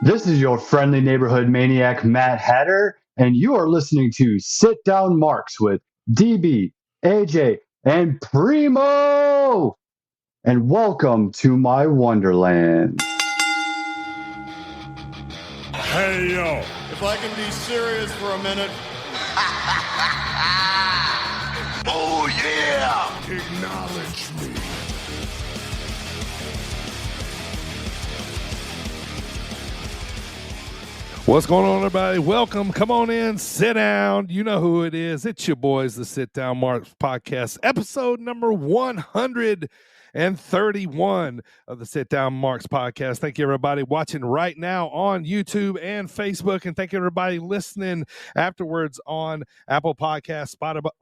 This is your friendly neighborhood maniac, Matt Hatter, and you are listening to Sit Down Marks with DB, AJ, and Primo! And welcome to my wonderland. Hey, yo. If I can be serious for a minute. Oh, yeah. Acknowledge me. What's going on, everybody? Welcome. Come on in. Sit down. You know who it is. It's your boys, the Sit Down Marks Podcast, episode number 131 of the Sit Down Marks Podcast. Thank you, everybody watching right now on YouTube and Facebook, and thank you, everybody listening afterwards on Apple Podcasts,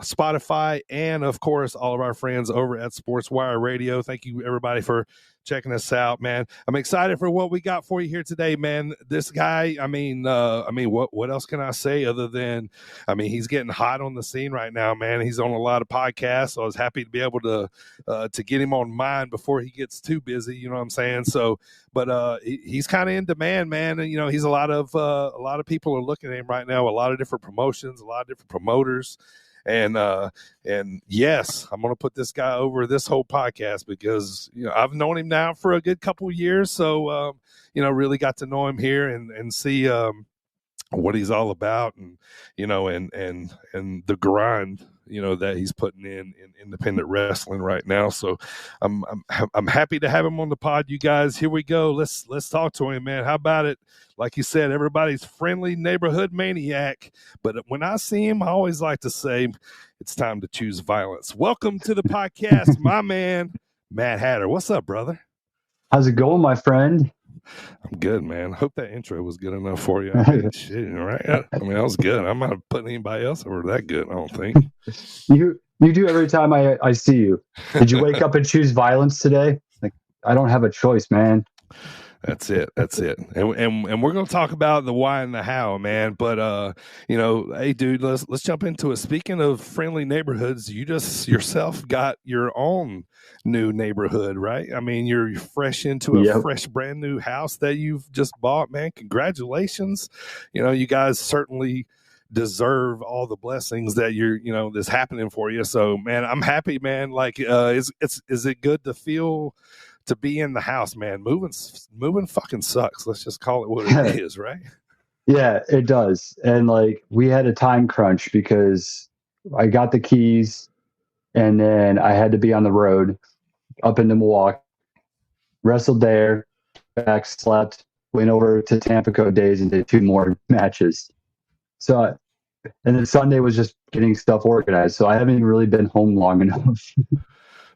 Spotify, and, of course, all of our friends over at SportzWire Radio. Thank you, everybody, for checking us out, man. I'm excited for what we got for you here today, man. This guy, what else can I say other than, he's getting hot on the scene right now, man. He's on a lot of podcasts, so I was happy to be able to get him on mine before he gets too busy, you know what I'm saying? So, but he's kind of in demand, man, and he's a lot of people are looking at him right now. A lot of different promotions, a lot of different promoters. And yes, I'm going to put this guy over this whole podcast because, I've known him now for a good couple of years. So, really got to know him here and see what he's all about and, and the grind, that he's putting in independent wrestling right now. So I'm happy to have him on the pod, you guys. Here we go. Let's talk to him, man. How about it? Like you said, everybody's friendly neighborhood maniac. But when I see him, I always like to say it's time to choose violence. Welcome to the podcast, my man, Matt Hatter. What's up, brother? How's it going, my friend? I'm good, man. Hope that intro was good enough for you. Shit, right? That was good. I'm not putting anybody else over that good, I don't think. You do every time I see you. Did you wake up and choose violence today? Like, I don't have a choice, man. That's it. And we're going to talk about the why and the how, man. But, hey, dude, let's jump into it. Speaking of friendly neighborhoods, you just yourself got your own new neighborhood, right? You're fresh into a fresh, brand new house that you've just bought, man. Congratulations. You guys certainly deserve all the blessings that that's happening for you. So, man, I'm happy, man. Like, is it good to feel to be in the house, man? Moving fucking sucks. Let's just call it what it is, right? Yeah, it does. And like, we had a time crunch because I got the keys and then I had to be on the road up into Milwaukee, wrestled there, back, slept, went over to Tampico Days and did 2 more matches. So, and then Sunday was just getting stuff organized. So I haven't even really been home long enough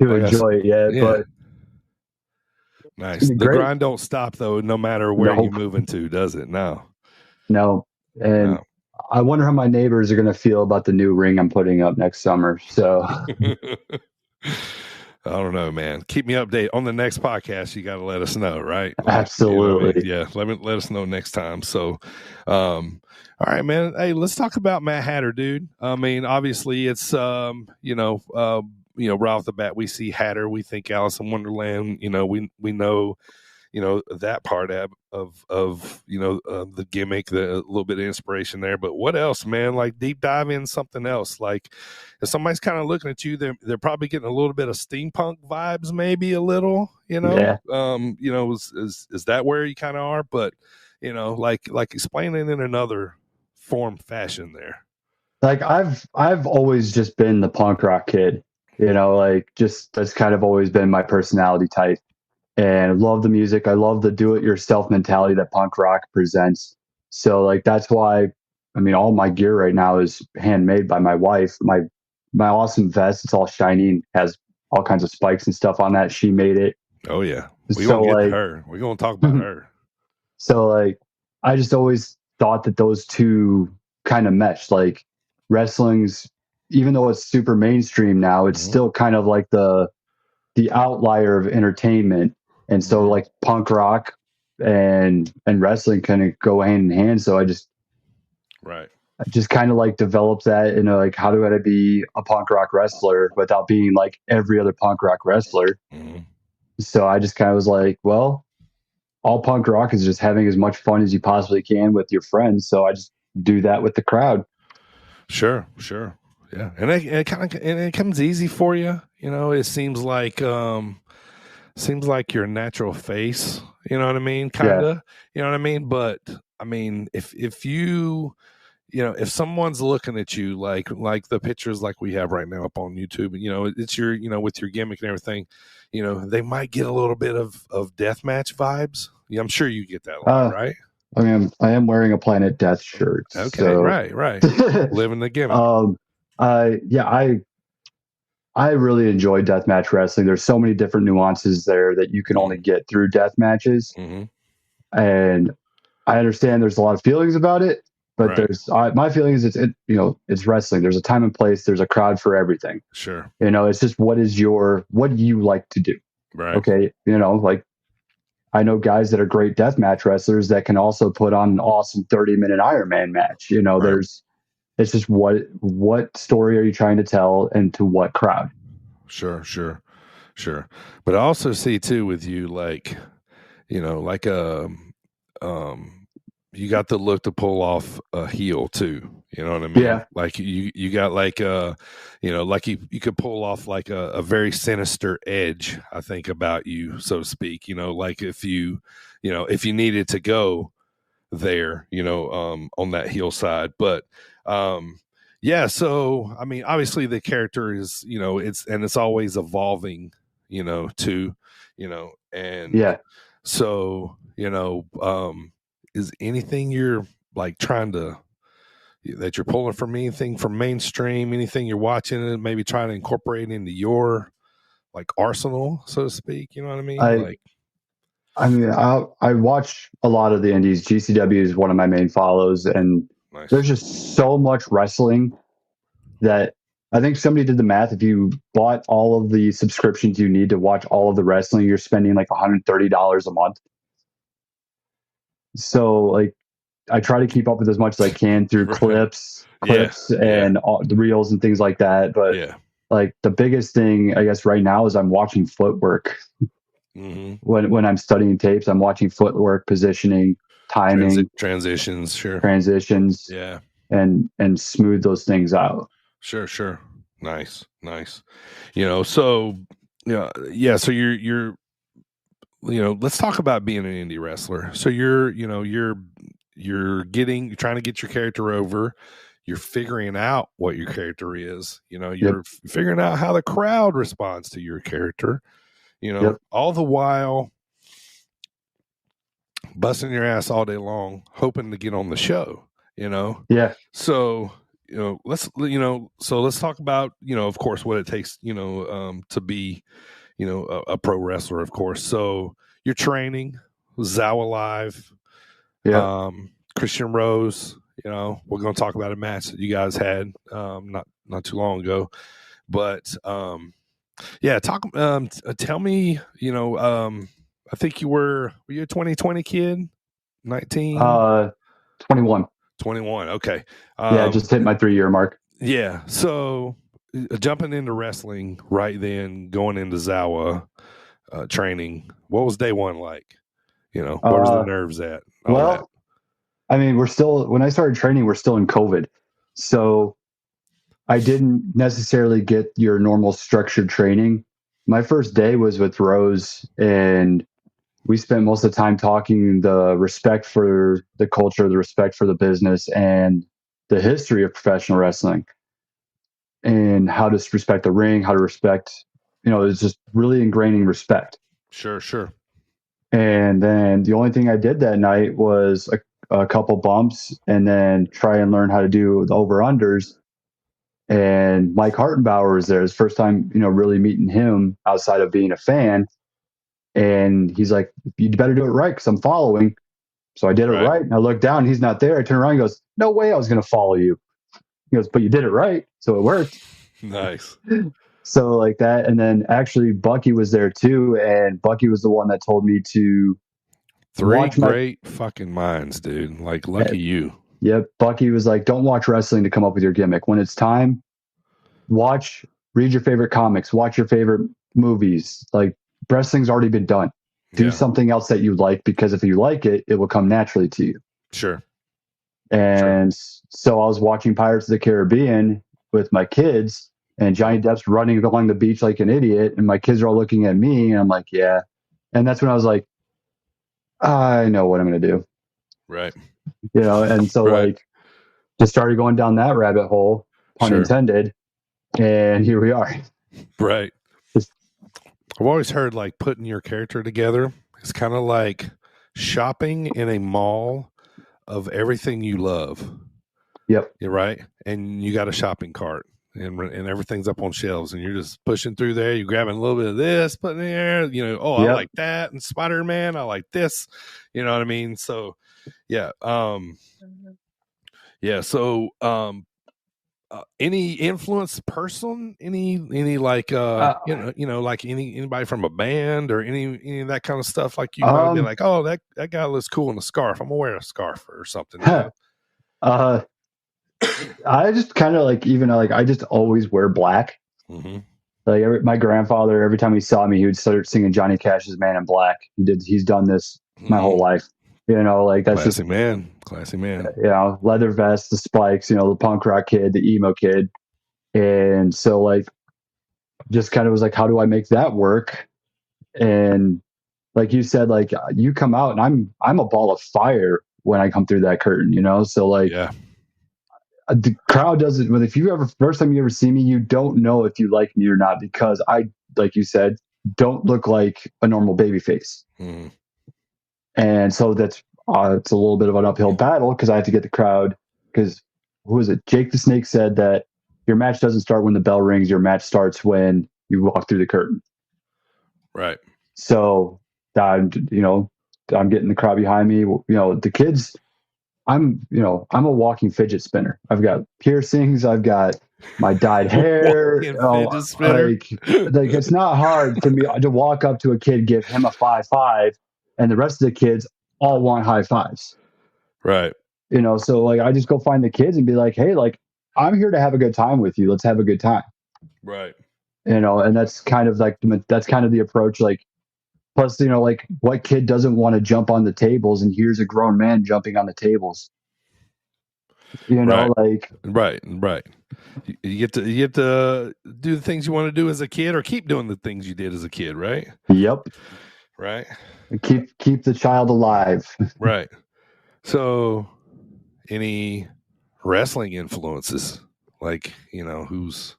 to enjoy it yet, but nice. The grind don't stop though, no matter where you move into, does it? No. And I wonder how my neighbors are going to feel about the new ring I'm putting up next summer. So I don't know, man. Keep me updated on the next podcast. You got to let us know, right? Like, absolutely. Yeah. Let us know next time. So, all right, man. Hey, let's talk about Matt Hatter, dude. Obviously it's, right off the bat, we see Hatter, we think Alice in Wonderland, we know, that part of the gimmick, the little bit of inspiration there. But what else, man? Like, deep dive in something else. Like, if somebody's kind of looking at you, they're probably getting a little bit of steampunk vibes, maybe a little, Yeah. Is that where you kind of are? But, like explaining in another form fashion there. Like, I've always just been the punk rock kid, just that's kind of always been my personality type. And love the music. I love the do-it-yourself mentality that punk rock presents. So, like, that's why, all my gear right now is handmade by my wife. My awesome vest, it's all shiny and has all kinds of spikes and stuff on that. She made it. Oh, yeah. We're going to get to her. We're going to talk about her. So, like, I just always thought that those two kind of meshed. Like, wrestling's, even though it's super mainstream now, it's still kind of like the outlier of entertainment. And so, like, punk rock and wrestling kind of go hand in hand. So I just kind of like developed that, like, how do I be a punk rock wrestler without being like every other punk rock wrestler? So I just kind of was like, well, all punk rock is just having as much fun as you possibly can with your friends. So I just do that with the crowd. Sure. Yeah. And it comes easy for you. You know, it seems like your natural face, you know what I mean? Kind of, you know what I mean? But I mean, if you know, if someone's looking at you like the pictures like we have right now up on YouTube, you know, it's your, you know, with your gimmick and everything, you know, they might get a little bit of deathmatch vibes. Yeah, I'm sure you get that a lot, right? I am wearing a Planet Death shirt. Okay, so. right. Living the gimmick. I really enjoy deathmatch wrestling. There's so many different nuances there that you can only get through death matches. Mm-hmm. And I understand there's a lot of feelings about it, but there's my feeling is it's wrestling. There's a time and place. There's a crowd for everything. Sure. You know, it's just what do you like to do? Right. Okay. You know, like I know guys that are great deathmatch wrestlers that can also put on an awesome 30-minute Iron Man match. You know, it's just what story are you trying to tell and to what crowd? Sure. But I also see too with you, like, you know, like you got the look to pull off a heel too. You know what I mean? Yeah. Like you got like you know, like you could pull off like a very sinister edge, I think, about you, so to speak. You know, like if you needed to go there, you know, on that heel side. But yeah, so I mean, obviously the character is, you know, it's always evolving, you know, too, you know, and yeah. So, you know, is anything you're like that you're pulling from anything from mainstream, anything you're watching and maybe trying to incorporate into your like arsenal, so to speak? You know what I mean? I watch a lot of the indies. GCW is one of my main follows, and nice. There's just so much wrestling that I think somebody did the math. If you bought all of the subscriptions you need to watch all of the wrestling, you're spending like $130 a month. So like I try to keep up with as much as I can through clips and all the reels and things like that. But like the biggest thing, I guess, right now is I'm watching footwork. Mm-hmm. When I'm studying tapes, I'm watching footwork, positioning, timing, transitions, and smooth those things out. Sure. Nice. You know, so so you're you know, let's talk about being an indie wrestler. So you're trying to get your character over. You're figuring out what your character is. You know, you're figuring out how the crowd responds to your character. You know, all the while busting your ass all day long, hoping to get on the show. You know, So you know, let's talk about, you know, of course, what it takes, you know, to be, you know, a pro wrestler, of course. So you're training, Zawa Live, Christian Rose. You know, we're going to talk about a match that you guys had not too long ago, but tell me, you know, I think were you a 2020 kid, 19, 21. 21. Okay. I just hit my 3-year mark. Yeah. So jumping into wrestling right then, going into Zawa training, what was day one like? You know, where was the nerves at? I mean, when I started training, we're still in COVID. So I didn't necessarily get your normal structured training. My first day was with Rose, and we spent most of the time talking the respect for the culture, the respect for the business, and the history of professional wrestling, and how to respect the ring, how to respect, you know, it's just really ingraining respect. Sure. And then the only thing I did that night was a couple bumps, and then try and learn how to do the over-unders. And Mike Hartenbauer was there. His first time, you know, really meeting him outside of being a fan. And he's like, you better do it right because I'm following. So I did it right. And I looked down, he's not there. I turn around and goes, no way I was going to follow you. He goes, but you did it right. So it worked. Nice. So like that. And then actually Bucky was there too. And Bucky was the one that told me to watch great fucking minds, dude. Like, lucky you. Yep. Bucky was like, don't watch wrestling to come up with your gimmick. When it's time, read your favorite comics, watch your favorite movies. Like, wrestling's already been done. Do something else that you like, because if you like it, it will come naturally to you. Sure. And so I was watching Pirates of the Caribbean with my kids, and Johnny Depp's running along the beach like an idiot, and my kids are all looking at me, and I'm like, yeah. And that's when I was like, I know what I'm going to do. Right. And so like just started going down that rabbit hole, pun intended, and here we are. Right. I've always heard like putting your character together is kind of like shopping in a mall of everything you love. Yep. You're right. And you got a shopping cart and everything's up on shelves and you're just pushing through there. You're grabbing a little bit of this, putting in there, I like that. And Spider-Man, I like this, you know what I mean? So yeah. So, any influence person, any like, like anybody from a band or any of that kind of stuff, like you might be like, oh, that guy looks cool in a scarf. I'm gonna wear a scarf or something. I just kind of like, I just always wear black. Mm-hmm. Like my grandfather, every time he saw me, he would start singing Johnny Cash's "Man in Black." He's done this my whole life. Like that's classy man. Leather vest, the spikes, the punk rock kid, the emo kid. And so like, just kind of was like, how do I make that work? And like you said, like you come out and I'm a ball of fire when I come through that curtain, So like, the crowd doesn't, first time you ever see me, you don't know if you like me or not, because I, like you said, don't look like a normal baby face. Mm. And so that's it's a little bit of an uphill battle, because I have to get the crowd. Because who was it? Jake the Snake said that your match doesn't start when the bell rings. Your match starts when you walk through the curtain. Right. So I'm getting the crowd behind me. The kids. I'm a walking fidget spinner. I've got piercings. I've got my dyed hair. Fidget spinner. Like it's not hard for me to walk up to a kid, give him a 5-5, and the rest of the kids all want high fives. Right. So like I just go find the kids and be like, hey, like I'm here to have a good time with you. Let's have a good time. Right. And that's kind of like the approach. Like, plus, like what kid doesn't want to jump on the tables, and here's a grown man jumping on the tables. Like right. You get to do the things you want to do as a kid, or keep doing the things you did as a kid, right? Yep. Right. Keep the child alive. Right. So, any wrestling influences, like who's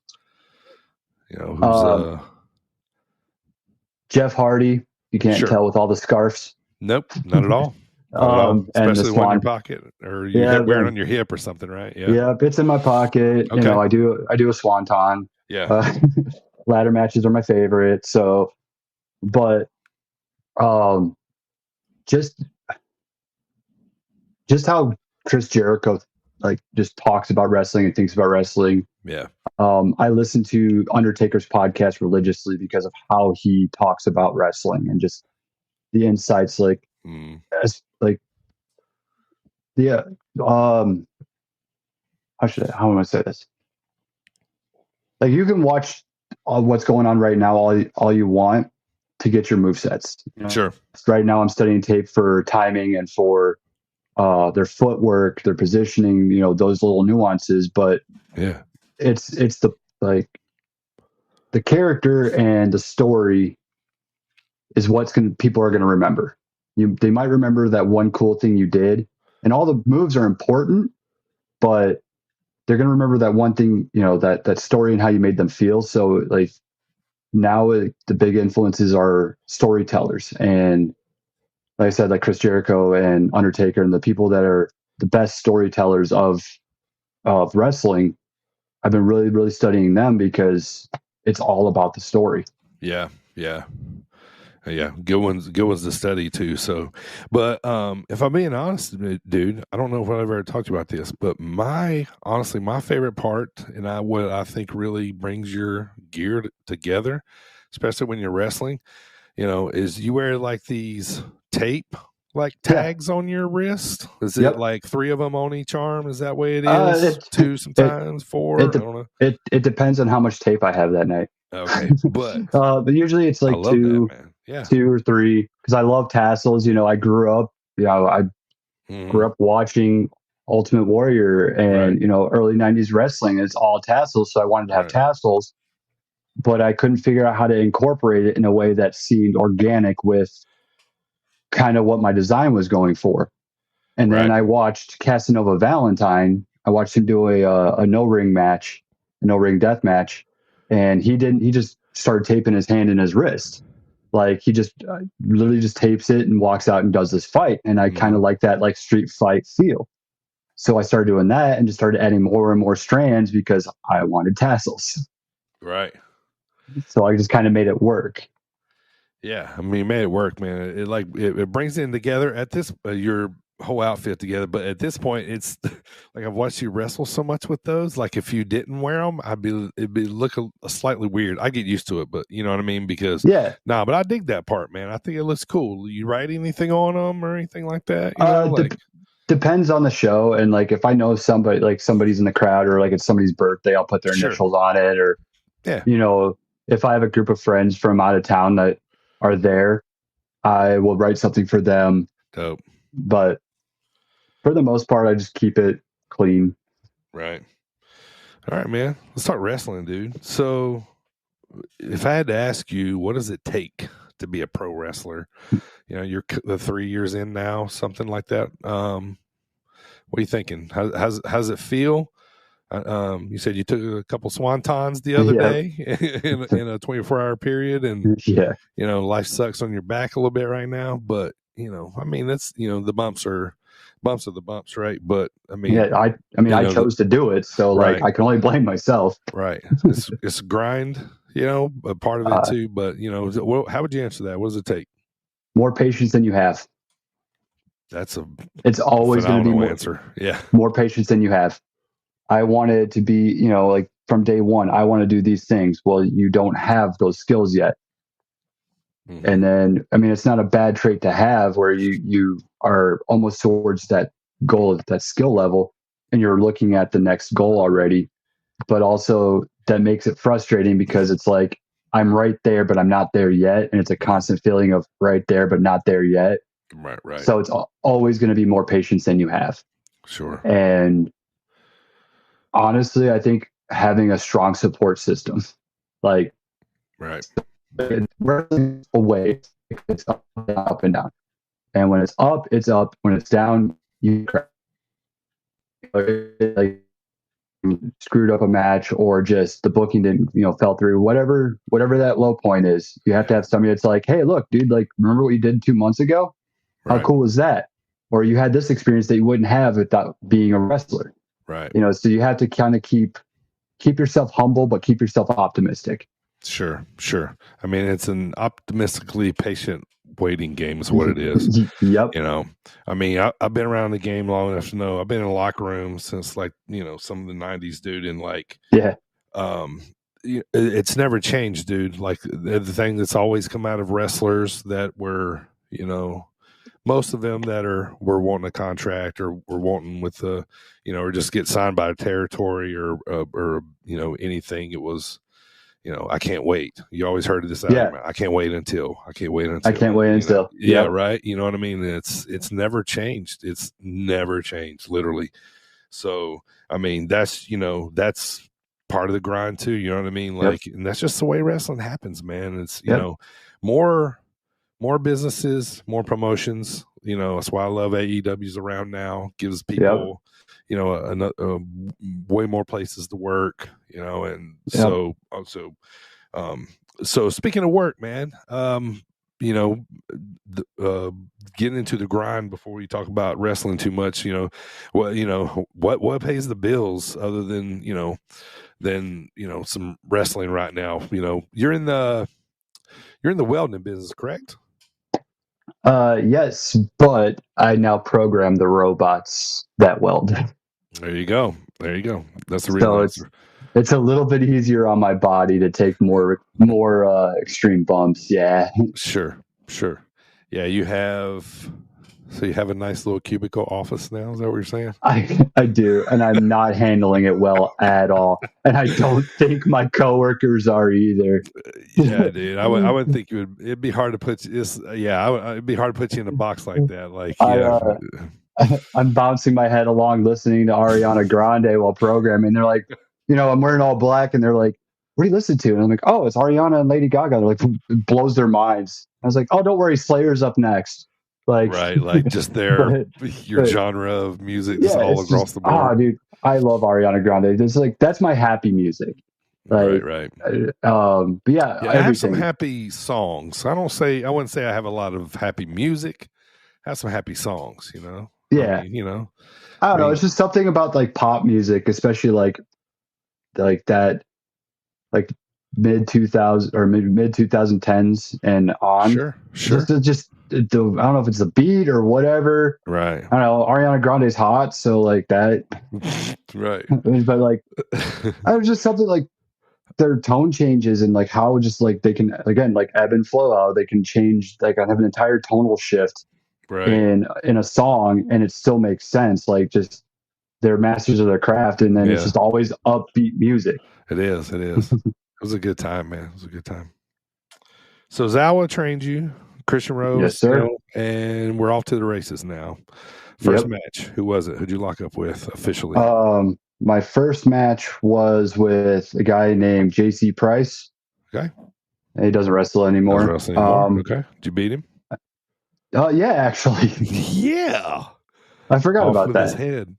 Jeff Hardy. You can't tell with all the scarves. Nope, not at all. Especially one in your pocket, or you wear it on your hip or something, right? Yeah, it's in my pocket. Okay. I do a swanton. Yeah. Ladder matches are my favorite. So, but just how Chris Jericho like just talks about wrestling and thinks about wrestling. Yeah. I listen to Undertaker's podcast religiously because of how he talks about wrestling and just the insights, how am I say this? Like you can watch what's going on right now all you want to get your movesets. Sure. Right now I'm studying tape for timing and for their footwork, their positioning, those little nuances, but yeah, it's the character and the story is people are going to remember. They might remember that one cool thing you did, and all the moves are important, but they're going to remember that one thing, that story and how you made them feel. So like now the big influences are storytellers, and like I said, like Chris Jericho and Undertaker and the people that are the best storytellers of wrestling. I've been really, really studying them because it's all about the story. Yeah. Good ones to study too. So, but if I'm being honest, dude, I don't know if I've ever talked about this, but my favorite part, and what I think really brings your gear together, especially when you're wrestling, is you wear like these tape tags on your wrist. Is it like 3 of them on each arm? Is that way it is? 2 sometimes, 4. I don't know. It depends on how much tape I have that night. Okay, but but usually it's like 2. That, Yeah. 2 or 3, because I love tassels. You know, I grew up watching Ultimate Warrior and, Right. you know, early 90s wrestling. It's all tassels. So I wanted to have Right. tassels, but I couldn't figure out how to incorporate it in a way that seemed organic with kind of what my design was going for. And then I watched Casanova Valentine. I watched him do a no-ring match, a no-ring death match. And he just started taping his hand and his wrist. Like he just literally just tapes it and walks out and does this fight. And I kind of like that like street fight feel. So I started doing that and just started adding more and more strands because I wanted tassels. Right. So I just kind of made it work. Yeah, I mean, you made it work, man. It brings it together at this your whole outfit together. But at this point, it's like I've watched you wrestle so much with those. Like if you didn't wear them, it'd be look a slightly weird. I get used to it, but you know what I mean? Because but I dig that part, man. I think it looks cool. You write anything on them or anything like that? You know, depends on the show, and like if I know somebody, like somebody's in the crowd, or like it's somebody's birthday, I'll put their initials on it, or you know, if I have a group of friends from out of town that are there, I will write something for them. Dope. But for the most part, I just keep it clean. Right. All right, man. Let's talk wrestling, dude. So if I had to ask you, what does it take to be a pro wrestler? You know, you're the 3 years in now, something like that. What are you thinking? How's it feel? You said you took a couple swantons the other day in a 24-hour period, and you know, life sucks on your back a little bit right now. But you know, I mean, that's, you know, the bumps are the bumps, right? But I mean, I chose to do it, so like I can only blame myself. Right. It's a grind, you know, a part of it too. But you know, how would you answer that? What does it take? More patience than you have. It's always going to be more answer. Yeah. More patience than you have. I want it to be, you know, like from day one, I want to do these things. Well, you don't have those skills yet. Mm-hmm. And then, I mean, it's not a bad trait to have where you are almost towards that goal, that skill level, and you're looking at the next goal already. But also that makes it frustrating because it's like, I'm right there, but I'm not there yet. And it's a constant feeling of right there, but not there yet. Right. So it's always going to be more patience than you have. Sure. And honestly, I think having a strong support system, like, away, it's up and down. And when it's up, it's up. When it's down, you like screwed up a match, or just the booking didn't, you know, fell through. Whatever that low point is, you have to have somebody that's like, hey, look, dude, like, remember what you did 2 months ago? How cool was that? Or you had this experience that you wouldn't have without being a wrestler. Right. You know, so you have to kind of keep yourself humble, but keep yourself optimistic. Sure. I mean, it's an optimistically patient waiting game is what it is. Yep. You know, I mean, I've been around the game long enough to know. I've been in a locker room since, like, you know, some of the 90s, dude. And like, it's never changed, dude. Like the thing that's always come out of wrestlers that were, you know, most of them that were wanting a contract or were wanting with the, you know, or just get signed by a territory or you know, anything. It was, you know, I can't wait. You always heard of this argument. I can't wait until. Yeah, right. You know what I mean? It's never changed. It's never changed, literally. So, I mean, that's, you know, that's part of the grind too. You know what I mean? Like, and that's just the way wrestling happens, man. It's, you know, more businesses, more promotions. You know, that's why I love AEW's around now. Gives people, you know, way more places to work. You know, and so also, so speaking of work, man, you know, getting into the grind before we talk about wrestling too much. You know, what pays the bills other than some wrestling right now. You know, you're in the welding business, correct? Yes, but I now program the robots that weld. There you go. That's a real answer. It's a little bit easier on my body to take more extreme bumps. Yeah. Sure. Yeah, you have So you have a nice little cubicle office now? Is that what you're saying? I do, and I'm not handling it well at all. And I don't think my coworkers are either. Yeah, dude. I would think you would. It'd be hard to put you. It'd be hard to put you in a box like that. Like, yeah. I'm bouncing my head along listening to Ariana Grande while programming. They're like, I'm wearing all black, and they're like, "What do you listen to?" And I'm like, "Oh, it's Ariana and Lady Gaga." They're like, it blows their minds. I was like, "Oh, don't worry, Slayer's up next." Like, right, like just your genre of music, just all across the board. Oh, dude, I love Ariana Grande. It's like that's my happy music. Like, right. But yeah, I have some happy songs. I wouldn't say I have a lot of happy music. I have some happy songs, Yeah, I don't know. It's just something about like pop music, especially like that, like mid 2000 or mid 2010s and on. Sure. Just I don't know if it's the beat or whatever. Right. I don't know. Ariana Grande's hot, so like that. Right. But like, I was just something like their tone changes and like how just like they can again like ebb and flow, how they can change, like I have an entire tonal shift in a song and it still makes sense. Like just they're masters of their craft, and then it's just always upbeat music. It is. It was a good time, man. It was a good time. So Zawa trained you, Christian Rose. Yes, sir. And we're off to the races now. First match. Who was it? Who'd you lock up with officially? My first match was with a guy named JC Price. Okay. He doesn't wrestle anymore. Okay. Did you beat him? Yeah, actually. Yeah. I forgot about that. His head.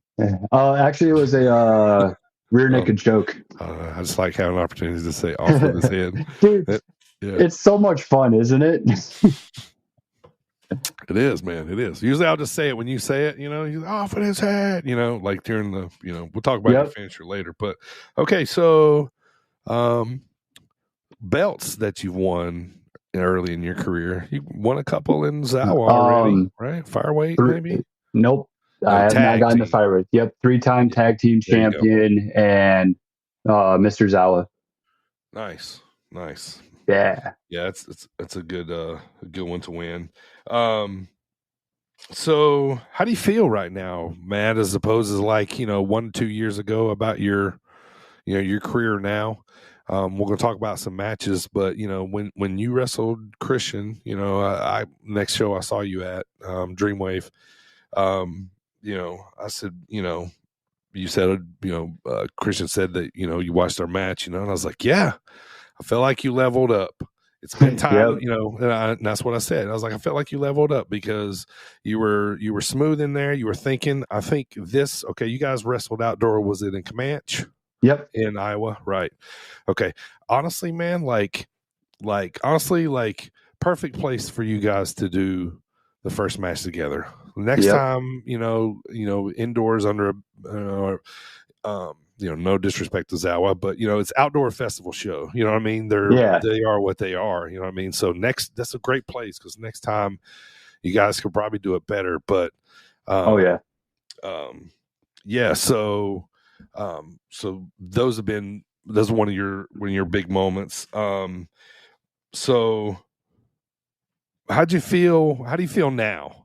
Actually, it was a rear naked choke. I just like having opportunities to say off of his head. Dude, it's so much fun, isn't it? It is, man. It is. Usually I'll just say it when you say it, he's off of his head, like during the, we'll talk about your finisher later. But okay, so belts that you've won early in your career. You won a couple in Zawa already, right? Fireweight, maybe? Nope. I have not gotten to Fireweight. Yep. 3-time tag team champion and Mr. Zawa. Nice. Yeah. Yeah, it's a good one to win. So how do you feel right now, Matt, as opposed to like, 1 to 2 years ago about your career now? We're going to talk about some matches, but when you wrestled Christian, I next show I saw you at Dreamwave, I said, you said, Christian said that, you watched our match, and I was like, yeah, I felt like you leveled up. It's been time, and that's what I said. I was like, I felt like you leveled up because you were smooth in there. You were thinking, I think you guys wrestled outdoor. Was it in Comanche? Yep. In Iowa. Right. Okay. Honestly, man, like perfect place for you guys to do the first match together. Next time, indoors under no disrespect to Zawa, but it's outdoor festival show. You know what I mean? They are what they are. You know what I mean? So that's a great place because next time you guys could probably do it better. But so those are one of your big moments. So how do you feel now,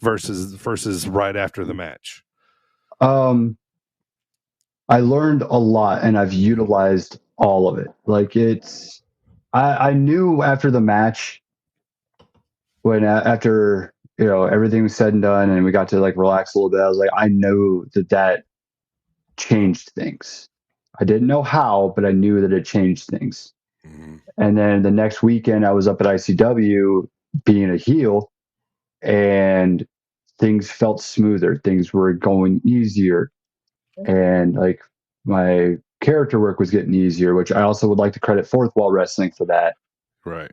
versus right after the match? I learned a lot and I've utilized all of it. Like I knew after the match after everything was said and done and we got to like relax a little bit, I was like, I know that changed things. I didn't know how, but I knew that it changed things. Mm-hmm. And then the next weekend I was up at ICW being a heel and things felt smoother. Things were going easier. And like my character work was getting easier, which I also would like to credit Fourth Wall Wrestling for that. Right.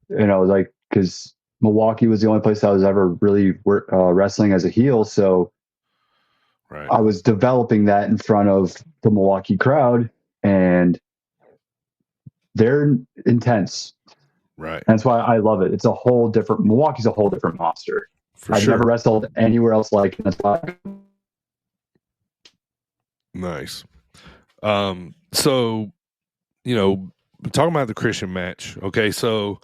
Like, because Milwaukee was the only place I was ever really wrestling as a heel. So I was developing that in front of the Milwaukee crowd, and they're intense. Right. That's why I love it. Milwaukee's a whole different monster. I've never wrestled anywhere else like it. That's why. Nice. So, talking about the Christian match. Okay. So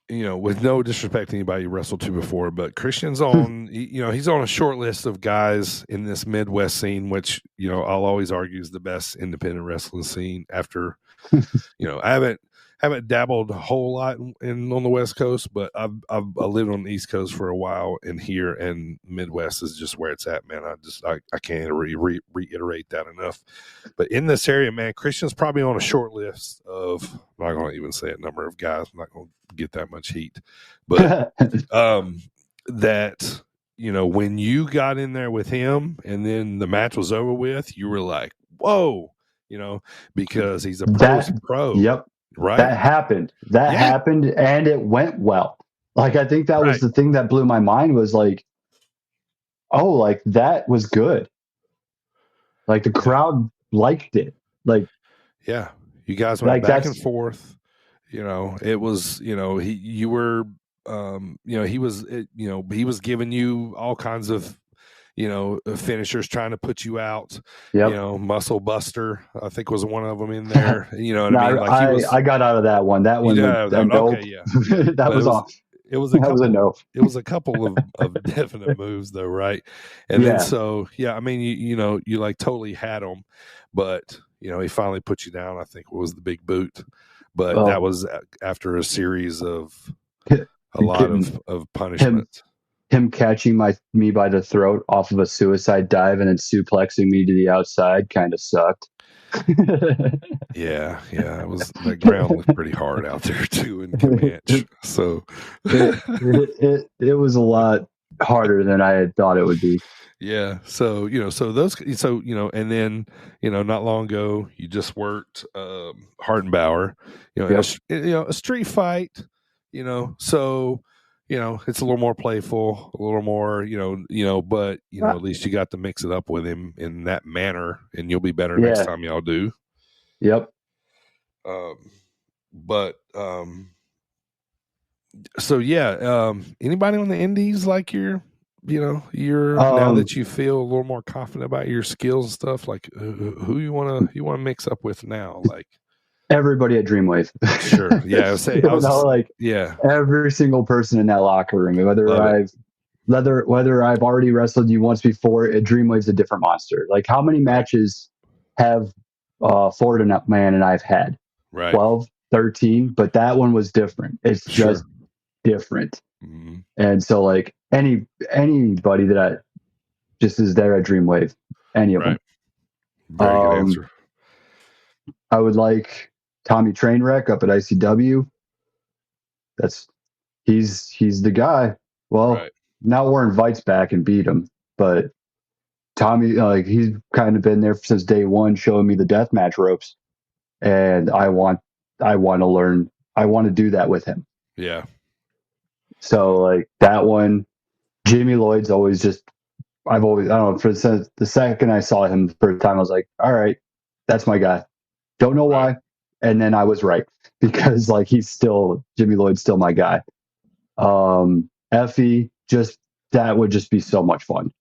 with no disrespect to anybody you wrestled to before, but Christian's on, he's on a short list of guys in this Midwest scene, which, I'll always argue is the best independent wrestling scene after, I haven't dabbled a whole lot in on the West Coast, but I lived on the East Coast for a while, and here and Midwest is just where it's at, man. I can't reiterate that enough. But in this area, man, Christian's probably on a short list of, I'm not going to even say a number of guys. I'm not going to get that much heat, but that when you got in there with him and then the match was over with, you were like, whoa, because he's a pro. Yep. Right. That happened. Happened, and it went well. Like, I think that was the thing that blew my mind, was like, oh, like, that was good. Like, the crowd liked it. Like, yeah, you guys went back and forth. It was, he was giving you all kinds of, finishers trying to put you out. Yep. Muscle Buster, I think, was one of them in there. You know what I mean? Like, I got out of that one. That one, okay, yeah, that was off. It was a couple. It was a couple of definite moves, though, right? And then I mean, you like totally had him, but he finally put you down. I think was the big boot, but that was after a series of a lot of punishment. Him catching me by the throat off of a suicide dive and then suplexing me to the outside kind of sucked. Yeah. It was, the ground was pretty hard out there too in Comanche. So it was a lot harder than I had thought it would be. Yeah. So, and then, not long ago you just worked Hartenbauer, a street fight, so it's a little more playful, a little more, but at least you got to mix it up with him in that manner, and you'll be better next time y'all do. Yep. Anybody on the indies like you're now that you feel a little more confident about your skills and stuff, like who you want to mix up with now, like everybody at Dreamwave. Sure. Yeah. Every single person in that locker room, whether I've already wrestled you once before, Dreamwave's a different monster. Like, how many matches have Florida Man and I've had? Right. 12, 13, but that one was different. It's just different. Mm-hmm. And so, like, anybody that just is there at Dreamwave, any of them. Very good answer. I would like Tommy Trainwreck up at ICW. He's the guy. Well, now Warren Vite's back and beat him, but Tommy, he's kind of been there since day one, showing me the deathmatch ropes, and I want to learn. I want to do that with him. Yeah. So, like, that one, Jimmy Lloyd's always just. I don't know. For the second I saw him the first time, I was like, all right, that's my guy. Don't know why. And then I was right, because Jimmy Lloyd's still my guy. Effie, that would just be so much fun.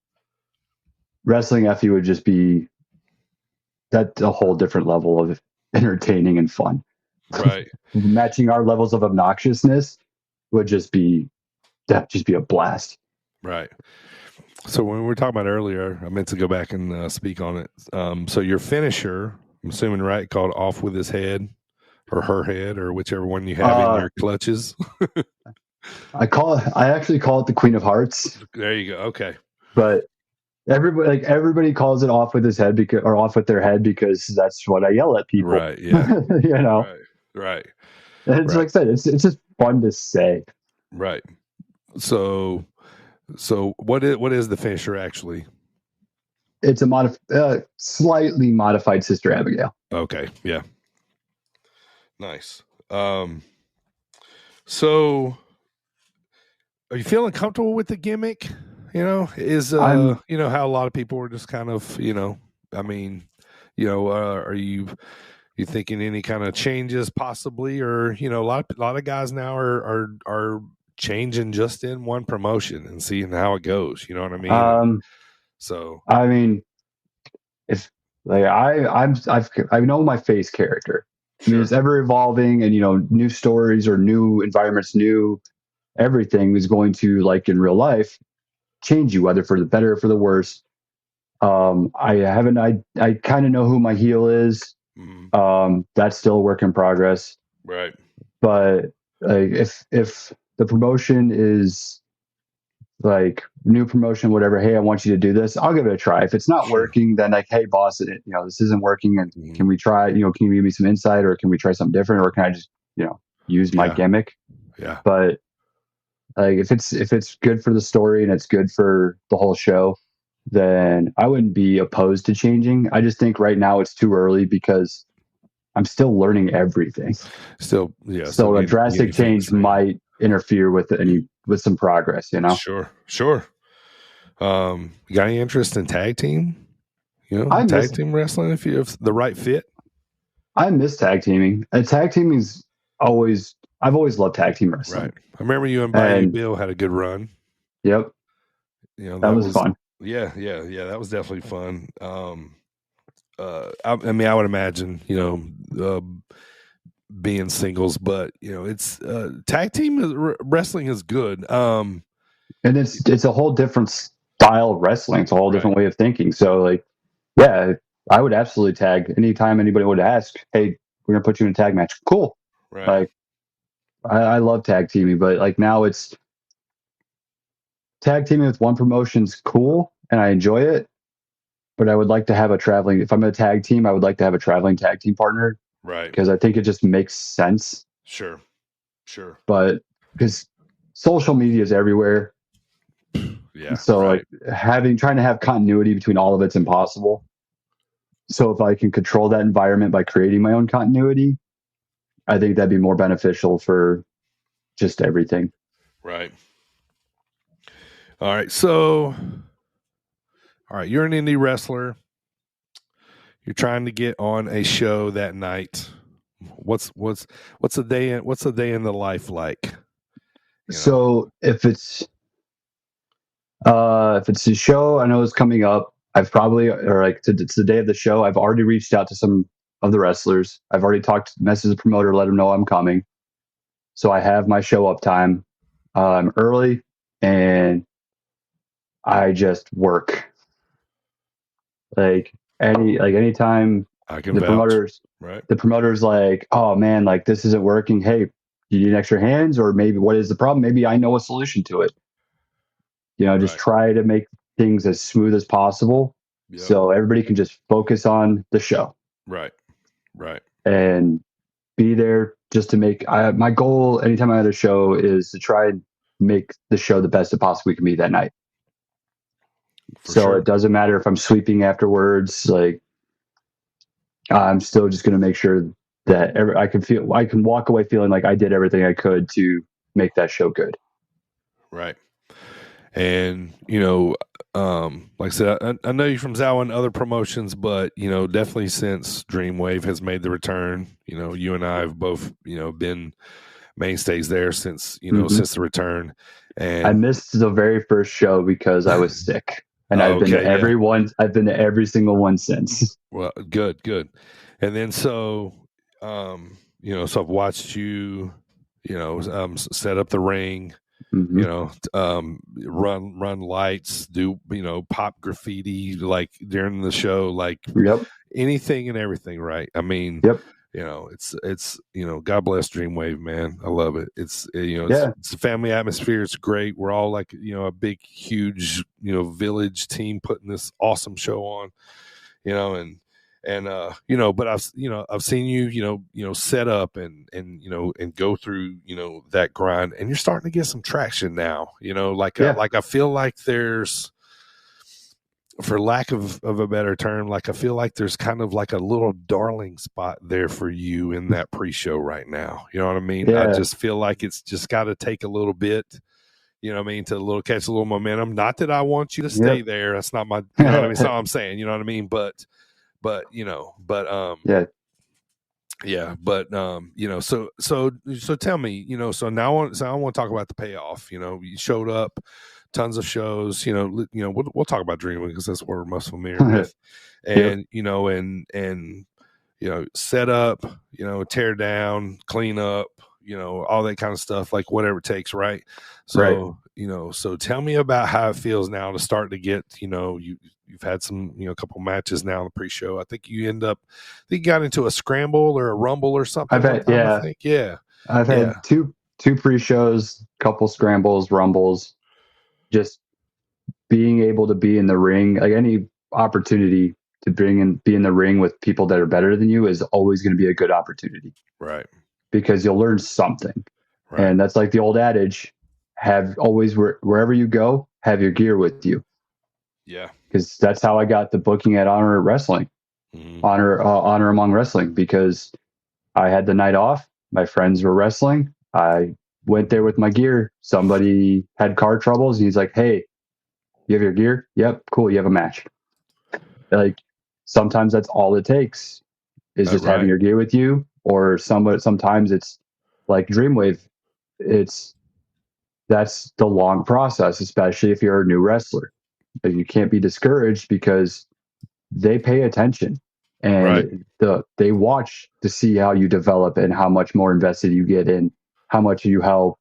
Wrestling Effie would just be that's a whole different level of entertaining and fun. Right. Matching our levels of obnoxiousness would just be a blast. Right. So when we were talking about earlier, I meant to go back and speak on it. So your finisher, I'm assuming, right, called Off With His Head or Her Head, or whichever one you have in your clutches. I actually call it the Queen of Hearts. There you go. Okay. But everybody calls it Off With His Head or Off With Their Head, because that's what I yell at people. Right. Yeah. Right. And it's like I said, it's just fun to say. Right. So what is the finisher actually? It's a slightly modified Sister Abigail. Okay. Yeah. Nice. So are you feeling comfortable with the gimmick? How a lot of people are just kind of, are you thinking any kind of changes possibly, or, a lot of guys now are changing just in one promotion and seeing how it goes. You know what I mean? If I know my face character, I mean, it's ever evolving, and new stories or new environments, new everything is going to, like in real life, change you, whether for the better or for the worse. I kind of know who my heel is. That's still a work in progress. Right. But like, if the promotion is like new promotion, whatever, hey, I want you to do this, I'll give it a try. If it's not working, then like, hey, boss, this isn't working, and can we try? Can you give me some insight, or can we try something different, or can I just use my gimmick? Yeah. But like, if it's good for the story and it's good for the whole show, then I wouldn't be opposed to changing. I just think right now it's too early because I'm still learning everything. Still, yeah. So a drastic change might interfere with some progress, Sure. You got any interest in tag team? Tag team wrestling if you have the right fit? I miss tag teaming. Tag teaming is I've always loved tag team wrestling. Right. I remember you and Bayou Bill had a good run. Yep. That was fun. Yeah. That was definitely fun. I mean, I would imagine, being singles, but it's tag team wrestling is good. And it's a whole different style of wrestling. It's a whole different way of thinking. So like, yeah, I would absolutely tag anytime anybody would ask, hey, we're gonna put you in a tag match. Cool. Right. Like, I love tag teaming, but like now it's tag teaming with one promotion's cool and I enjoy it. But I would like to have if I'm a tag team, I would like to have a traveling tag team partner. Right. Because I think it just makes sense. Sure. But because social media is everywhere. Yeah. So like trying to have continuity between all of it's impossible. So if I can control that environment by creating my own continuity, I think that'd be more beneficial for just everything. Right. All right. So, you're an indie wrestler. You're trying to get on a show that night. What's a day in the life like? So if it's a show I know is coming up, it's the day of the show, I've already reached out to some of the wrestlers. I've already messaged the promoter, let them know I'm coming. So I have my show up time early, and I just work. Anytime I can the vouch. promoter's like, oh man, like this isn't working. Hey, you need extra hands, or maybe what is the problem? Maybe I know a solution to it. Just try to make things as smooth as possible. Yep. So everybody can just focus on the show. Right. And be there just to make my goal anytime I have a show is to try and make the show the best it possibly can be that night. It doesn't matter if I'm sweeping afterwards. Like, I'm still just going to make sure that I can walk away feeling like I did everything I could to make that show good. Right. And, like I said, I know you're from Zow and other promotions, but, definitely since Dreamwave has made the return, you and I have both, been mainstays there since, since the return. And I missed the very first show because I was sick. And I've been to I've been to every single one since. Well, good. And then so I've watched you, set up the ring, run lights, do, pop graffiti, like during the show, like anything and everything. Right. I mean, it's God bless Dreamwave, man. I love it. It's a family atmosphere. It's great. We're all like, a big, huge, village team putting this awesome show on, but I've seen you, set up and go through, that grind, and you're starting to get some traction now, I feel like there's, for lack of a better term, like I feel like there's kind of like a little darling spot there for you in that pre-show right now. You know what I mean? Yeah. I just feel like it's just got to take a little bit, to catch a little momentum. Not that I want you to stay there. That's not my, that's not what I'm saying. You know what I mean? So tell me, so now I want to talk about the payoff. You showed up, tons of shows, we'll talk about Dreamwave because that's what we're most familiar with. And, set up, tear down, clean up, all that kind of stuff, like whatever it takes. Right. So, so tell me about how it feels now to start to get, you've had some, a couple matches now in the pre-show. I think you got into a scramble or a rumble or something. I think. Yeah. I've had two pre-shows, couple scrambles, rumbles, just being able to be in the ring, like any opportunity to be in the ring with people that are better than you is always going to be a good opportunity. Right. Because you'll learn something. Right. And that's like the old adage, wherever you go, have your gear with you. Yeah. Because that's how I got the booking at Honor Wrestling, Honor Among Wrestling, because I had the night off. My friends were wrestling. I went there with my gear. Somebody had car troubles. And he's like, "Hey, you have your gear? Yep. Cool. You have a match." Like sometimes that's all it takes is just having your gear with you, or sometimes it's like Dreamwave. That's the long process, especially if you're a new wrestler. Like, you can't be discouraged because they pay attention and they watch to see how you develop and how much more invested you get in, how much you help.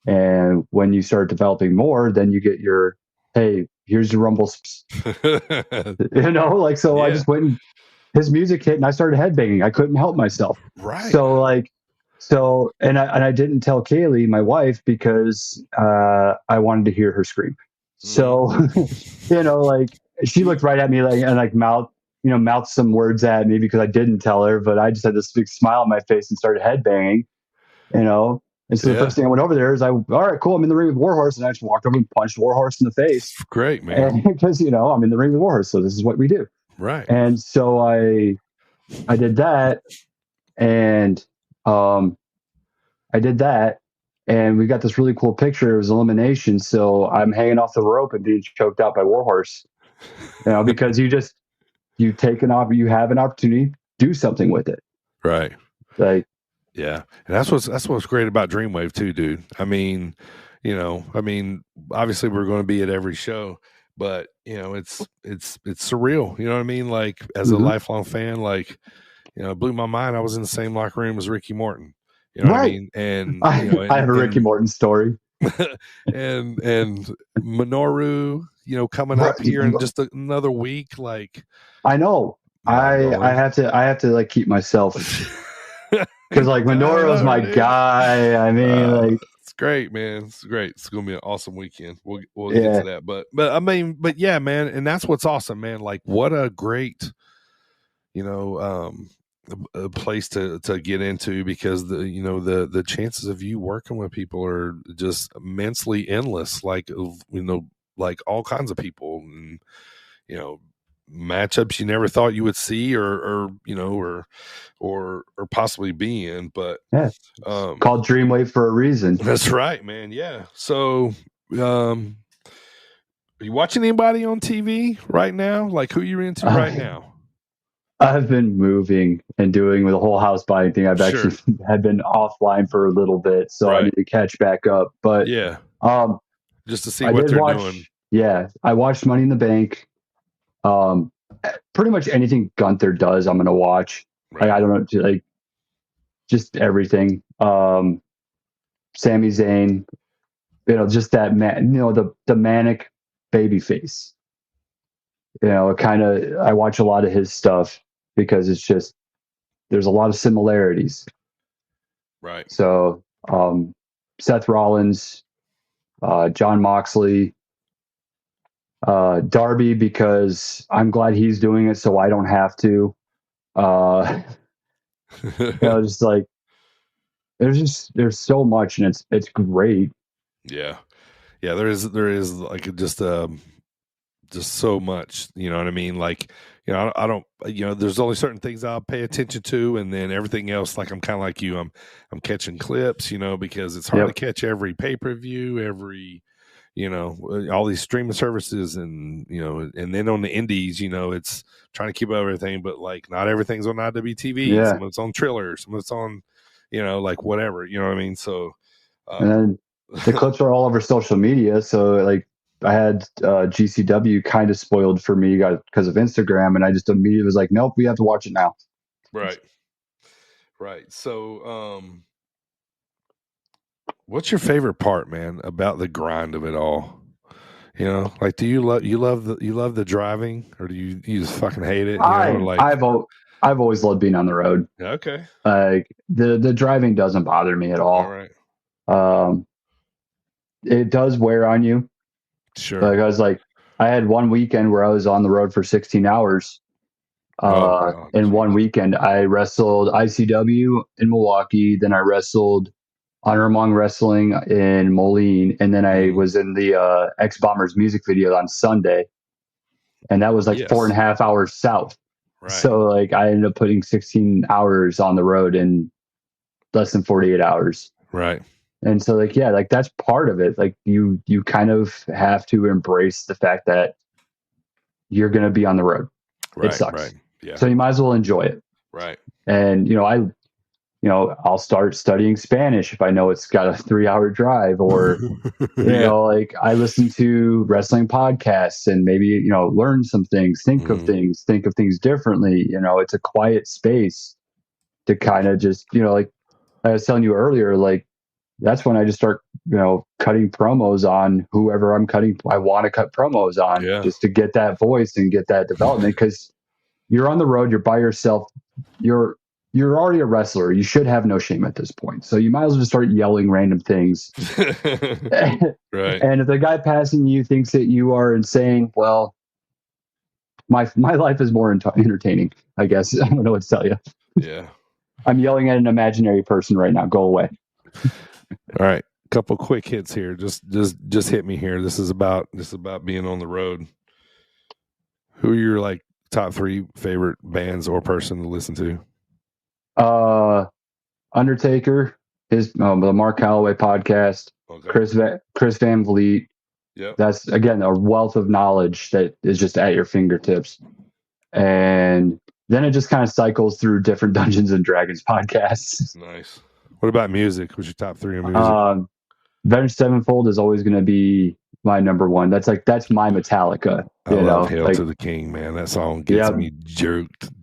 And when you start developing more, then you get your, hey, here's your rumble. I just went and his music hit and I started headbanging. I couldn't help myself. Right. And I didn't tell Kaylee, my wife, because I wanted to hear her scream. So, she looked right at me and mouthed some words at me because I didn't tell her, but I just had this big smile on my face and started headbanging, And so the first thing I went over there is all right, cool. I'm in the ring with Warhorse. And I just walked over and punched Warhorse in the face. Great, man. Because, I'm in the ring with Warhorse. So this is what we do. Right. And so I did that. And and we got this really cool picture. It was elimination. So I'm hanging off the rope and being choked out by Warhorse, because you have an opportunity to do something with it. Right. Yeah. And that's what's great about Dreamwave too, dude. I mean, obviously we're going to be at every show, but it's surreal. You know what I mean? Like as a lifelong fan, it blew my mind. I was in the same locker room as Ricky Morton. You know what I mean? And I have a Ricky Morton story. and Minoru, coming up here in just another week. Like I know. I have to keep myself because Minoru was my guy. I mean, it's great, man. It's great. It's gonna be an awesome weekend. We'll get to that, but yeah, man. And that's what's awesome, man. Like what a great, a place to get into, because the chances of you working with people are just immensely endless. Like all kinds of people, and matchups you never thought you would see or possibly be in. But called Dreamwave for a reason. That's right, man. Yeah. So are you watching anybody on TV right now? Like who you're into right now? I've been moving and doing the whole house buying thing. I've actually had been offline for a little bit, so I need to catch back up. But just to see what they're doing. Yeah, I watched Money in the Bank. Pretty much anything Gunther does, I'm going to watch. Right. I don't know, just everything. Sami Zayn, just that man, the manic baby face. I watch a lot of his stuff because it's just, there's a lot of similarities. Right. So, Seth Rollins, John Moxley, Darby, because I'm glad he's doing it so I don't have to. There's so much, and it's great. Yeah. There is just so much, you know what I mean? I don't, there's only certain things I'll pay attention to, and then everything else, I'm kind of like you, I'm catching clips, because it's hard to catch every pay-per-view, every, all these streaming services, and, and then on the indies, it's trying to keep up everything, but not everything's on IWTV. Some of it's on Triller, some of it's on, whatever, you know what I mean? So, and then the clips are all over social media. So I had GCW kind of spoiled for me because of Instagram, and I just immediately was like, nope, we have to watch it now. Right. So, what's your favorite part, man, about the grind of it all? You know, like, do you love the driving, or do you just fucking hate it? You know, like, I've always loved being on the road. okay, Like the driving doesn't bother me at all all. right, It does wear on you. sure. Like I had one weekend where I was on the road for 16 hours. God, In one geez. weekend, I wrestled ICW in Milwaukee. Then I wrestled Honor Among Wrestling in Moline, and then I was in the X Bombers music video on Sunday, and that was like 4.5 hours south. Right. So like I ended up putting 16 hours on the road in less than 48 hours. Right. And so like, yeah, like that's part of it. Like you kind of have to embrace the fact that you're going to be on the road. Right. It sucks. Right. Yeah. So you might as well enjoy it. Right. And, I'll start studying Spanish if I know it's got a 3-hour drive, or, like I listen to wrestling podcasts and maybe, learn some things, think of things differently. It's a quiet space to kind of just, like I was telling you earlier, like that's when I just start, cutting promos on whoever I want to cut promos on, just to get that voice and get that development. Because you're on the road, you're by yourself, you're already a wrestler. You should have no shame at this point. So you might as well just start yelling random things. Right. And if the guy passing you thinks that you are insane, well, my life is more entertaining, I guess. I don't know what to tell you. Yeah. I'm yelling at an imaginary person right now. Go away. All right. Couple quick hits here. Just hit me here. This is about being on the road. Who are your like top 3 favorite bands or person to listen to? Undertaker, the Mark Calloway podcast, Okay. Chris Van Vliet. Yeah. That's again a wealth of knowledge that is just at your fingertips. And then it just kind of cycles through different Dungeons and Dragons podcasts. Nice. What about music? What's your top 3 in music? Avenged Sevenfold is always going to be my number one. That's my Metallica. I love Hail to the King, man. That song gets me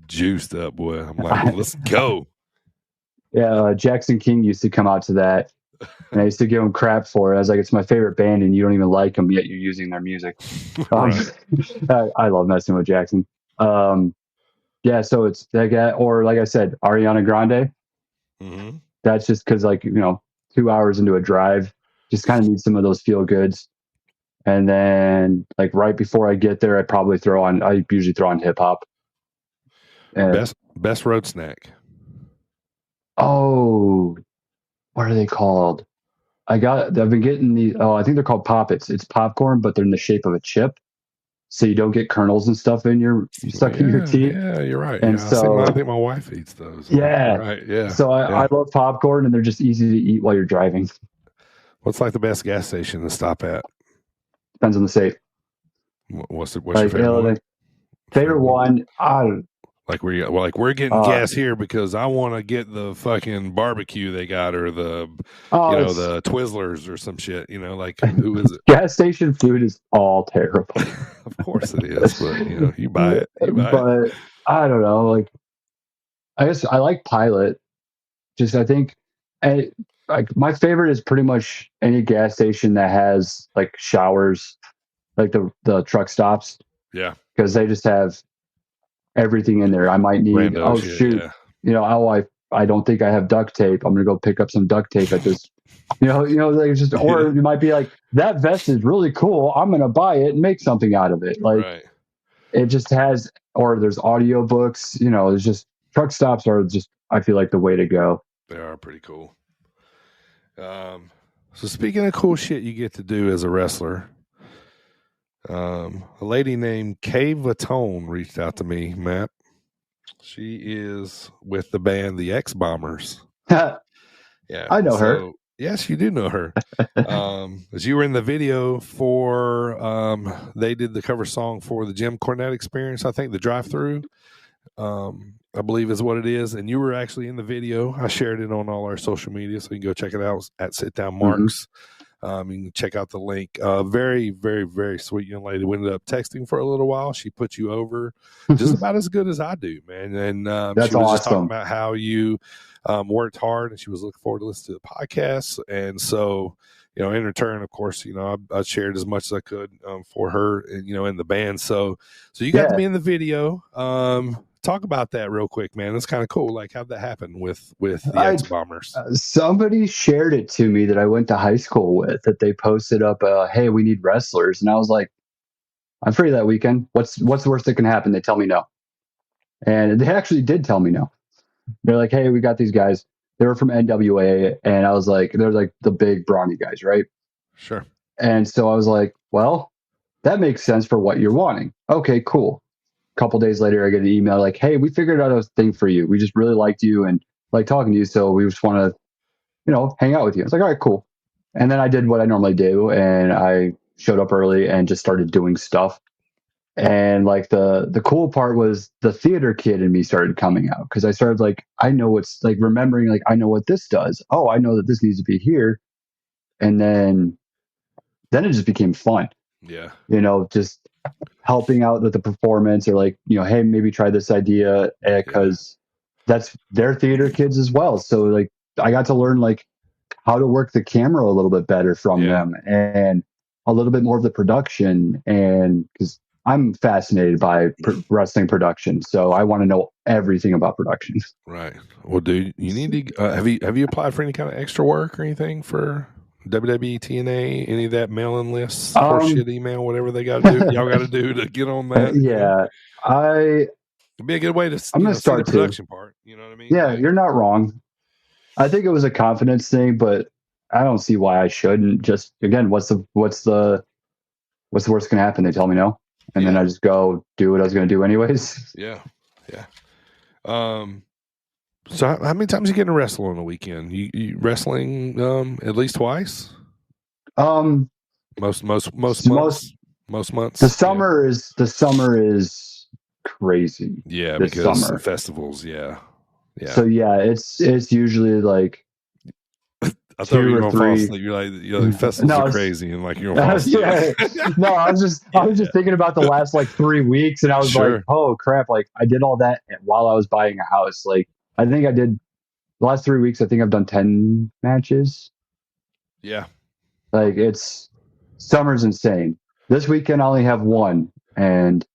juiced up, boy. I'm like, let's go. Yeah, Jackson King used to come out to that, and I used to give him crap for it. I was like, it's my favorite band, and you don't even like them, yet you're using their music. Right. I love messing with Jackson. Yeah, so it's that guy, or like I said, Ariana Grande. Mm-hmm. That's just because, 2 hours into a drive, just kind of need some of those feel goods. And then, like right before I get there, I usually throw on hip hop. Best road snack. Oh, what are they called? I've been getting these. Oh, I think they're called Poppets. It's popcorn, but they're in the shape of a chip, so you don't get kernels and stuff in your teeth. Yeah, you're right. And I think my wife eats those. Yeah, right. Yeah. So I love popcorn, and they're just easy to eat while you're driving. What's like the best gas station to stop at? Depends on the state. What's your favorite one? Favorite one? Like we're getting gas here because I want to get the fucking barbecue they got, or the the Twizzlers or some shit. Like who is it? Gas station food is all terrible. Of course it is, but you buy it. But I don't know. Like I guess I like Pilot. Just I think, like my favorite is pretty much any gas station that has like showers, like the truck stops. Yeah, because they just have everything in there. I might need. I don't think I have duct tape. I'm gonna go pick up some duct tape at this. Like just, or you might be like, that vest is really cool. I'm gonna buy it and make something out of it. Like it just has, or there's audiobooks. There's just truck stops are just, I feel like, the way to go. They are pretty cool. So speaking of cool shit you get to do as a wrestler, a lady named Kay Vatone reached out to me, Matt. She is with the band The X Bombers. Yeah, I know her. Yes, you do know her. As you were in the video for, they did the cover song for the Jim Cornette Experience, I think, the drive-through, I believe is what it is. And you were actually in the video. I shared it on all our social media, so you can go check it out at SitDownMarks. You can check out the link. Very, very, very sweet young lady. We ended up texting for a little while. She put you over just about as good as I do, man. And That's she was just talking awesome. about how you worked hard, and she was looking forward to listening to the podcast. And so, in return, of course, I shared as much as I could for her, and, in the band. So you got to be in the video. Talk about that real quick, man. That's kind of cool. Like, how'd that happen with the X-Bombers? Somebody shared it to me that I went to high school with, that they posted up, hey, we need wrestlers. And I was like, I'm free that weekend. What's the worst that can happen? They tell me no. And they actually did tell me no. They're like, hey, we got these guys. They were from NWA. And I was like, they're like the big brawny guys, right? Sure. And so I was like, well, that makes sense for what you're wanting. Okay, cool. A couple days later, I get an email like, hey, we figured out a thing for you. We just really liked you and like talking to you. So we just want to, hang out with you. I was like, all right, cool. And then I did what I normally do. And I showed up early and just started doing stuff. And like the cool part was the theater kid in me started coming out, because I started like, I know what's like remembering, like, I know what this does. Oh, I know that this needs to be here. And then it just became fun. Yeah. Just helping out with the performance, or like, hey, maybe try this idea, because that's their theater kids as well. So like I got to learn like how to work the camera a little bit better from them, and a little bit more of the production. And because I'm fascinated by wrestling production, so I want to know everything about production. Right. Well, dude, you need to have you applied for any kind of extra work or anything for WWE, TNA, any of that mailing lists, horseshit email, whatever they got to do, y'all got to do to get on that? It'd be a good way to. I'm gonna start the production part. You know what I mean? Yeah, you're not wrong. I think it was a confidence thing, but I don't see why I shouldn't. Just again, what's the worst gonna happen? They tell me no, and then I just go do what I was gonna do anyways. Yeah. So how many times you get to wrestle on a weekend? You wrestling at least twice? Most months. The summer is crazy. Yeah, this because summer. Festivals. Yeah. So it's usually like I thought you were going to fall 3. asleep. You're like festivals are crazy, and like you're going to fall asleep. No, I was just thinking about the last like 3 weeks, and I was like, oh crap! Like I did all that while I was buying a house. Like I think I did the last 3 weeks. I think I've done 10 matches. Yeah. Like summer's insane. This weekend I only have 1, and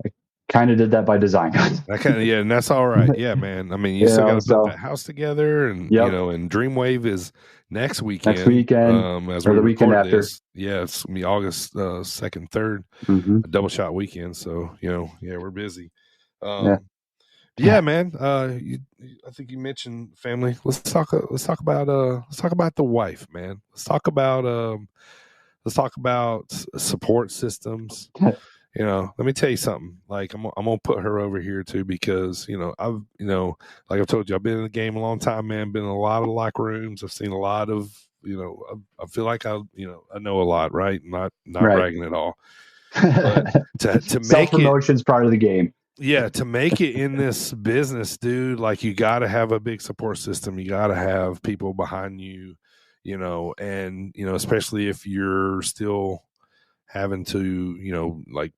I kind of did that by design. And that's all right. Yeah, man. I mean, you still got to put that house together, and and Dreamwave is next weekend. As or the weekend after. This. Yeah, it's gonna be August 2nd, 3rd, a double shot weekend. So we're busy. Yeah, man. I think you mentioned family. Let's talk about the wife, man. Let's talk about support systems. Let me tell you something. Like I'm gonna put her over here too, because I've like I've told you, I've been in the game a long time, man. Been in a lot of locker rooms. I've seen a lot of I feel like I know a lot, right? Not bragging at all. But to make self-promotion's part of the game. Yeah, to make it in this business, dude, like you got to have a big support system. You got to have people behind you, and especially if you're still having to,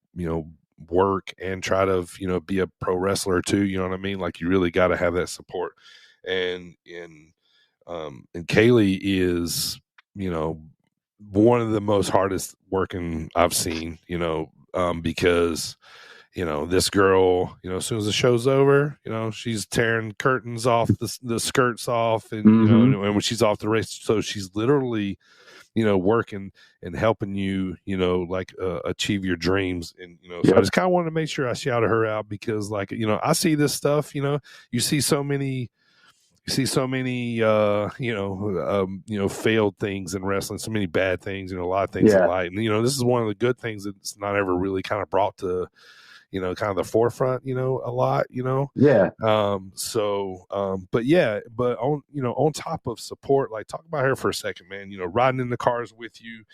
work and try to, be a pro wrestler too. You know what I mean? Like you really got to have that support. And Kaylee is, one of the most hardest working I've seen, because this girl, as soon as the show's over, she's tearing curtains off, the skirts off, and and when she's off the race, so she's literally, working and helping you, achieve your dreams, and so I just kind of wanted to make sure I shouted her out, because like I see this stuff, you see so many. Failed things in wrestling, so many bad things, a lot of things in light, and this is one of the good things that's not ever really kind of brought to kind of the forefront, a lot, but on top of support, like talk about her for a second, man, riding in the cars with you,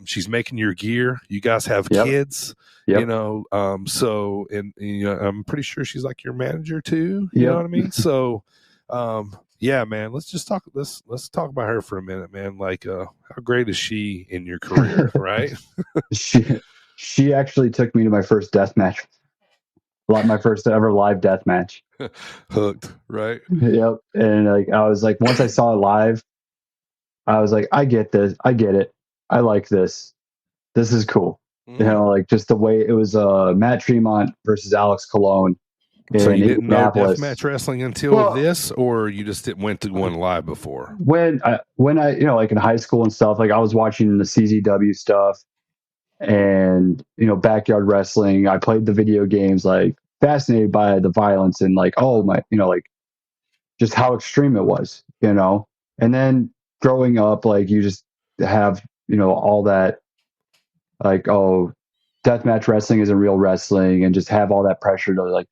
she's making your gear. You guys have kids, so, and I'm pretty sure she's like your manager too. You know what I mean? So, yeah, man, let's talk about her for a minute, man. Like, how great is she in your career, right? She actually took me to my first death match, my first ever live death match. Hooked, right? Yep. And like I was like, once I saw it live, I was like, I get this, I get it, I like this. This is cool. You know, like just the way it was Matt Tremont versus Alex Colon So in you didn't know Indianapolis. deathmatch wrestling until this, or you just went to one live before? When I you know, like in high school and stuff, like I was watching the CZW stuff and, you know, backyard wrestling. I played the video games, like fascinated by the violence and like, oh my, you know, like just how extreme it was, you know. And then growing up, like you just have, you know, all that, like, oh, deathmatch wrestling isn't real wrestling, and just have all that pressure to like